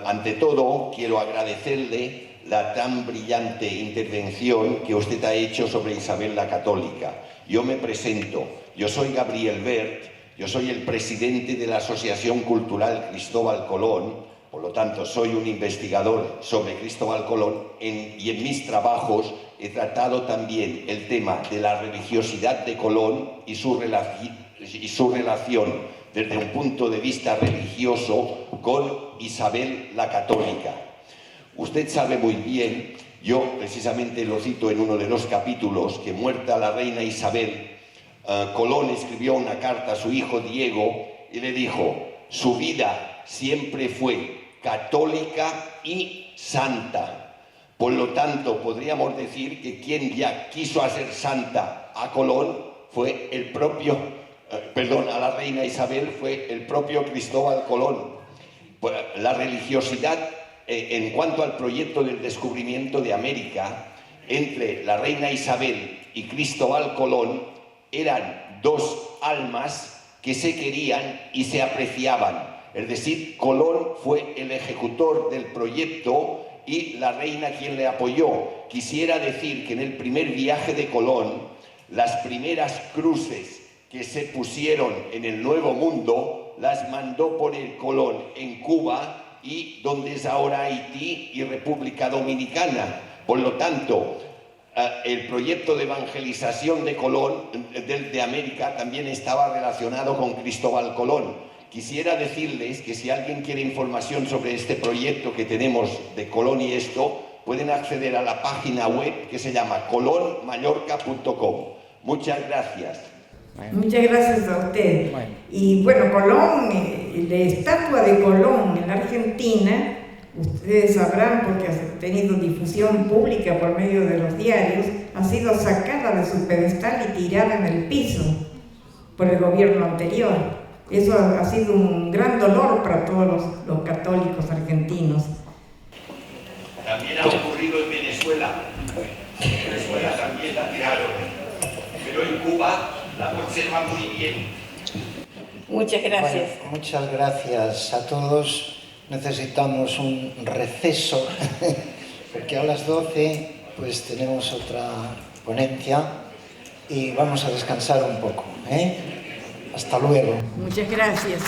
Ante todo, quiero agradecerle la tan brillante intervención que usted ha hecho sobre Isabel la Católica. Yo me presento, yo soy Gabriel Bert, yo soy el presidente de la Asociación Cultural Cristóbal Colón, por lo tanto soy un investigador sobre Cristóbal Colón y en mis trabajos he tratado también el tema de la religiosidad de Colón y su relación desde un punto de vista religioso con Isabel la Católica. Usted sabe muy bien, yo precisamente lo cito en uno de los capítulos, que muerta la reina Isabel, Colón escribió una carta a su hijo Diego y le dijo: su vida siempre fue católica y santa. Por lo tanto, podríamos decir que quien ya quiso hacer santa a Colón fue el propio, a la reina Isabel fue el propio Cristóbal Colón. La religiosidad, en cuanto al proyecto del descubrimiento de América, entre la reina Isabel y Cristóbal Colón, eran dos almas que se querían y se apreciaban. Es decir, Colón fue el ejecutor del proyecto y la reina quien le apoyó. Quisiera decir que en el primer viaje de Colón, las primeras cruces que se pusieron en el Nuevo Mundo las mandó poner Colón en Cuba y donde es ahora Haití y República Dominicana. Por lo tanto, el proyecto de evangelización de Colón, de América, también estaba relacionado con Cristóbal Colón. Quisiera decirles que si alguien quiere información sobre este proyecto que tenemos de Colón y esto, pueden acceder a la página web que se llama colonmallorca.com. Muchas gracias. Muchas gracias a usted. Y bueno, Colón, la estatua de Colón en la Argentina, ustedes sabrán porque ha tenido difusión pública por medio de los diarios, ha sido sacada de su pedestal y tirada en el piso por el gobierno anterior. Eso ha sido un gran dolor para todos los católicos argentinos. También ha ocurrido en Venezuela. En Venezuela también la tiraron, pero en Cuba la conserva muy bien. Muchas gracias. Bueno, muchas gracias a todos. Necesitamos un receso, porque a las 12 pues tenemos otra ponencia y vamos a descansar un poco, ¿eh? Hasta luego. Muchas gracias.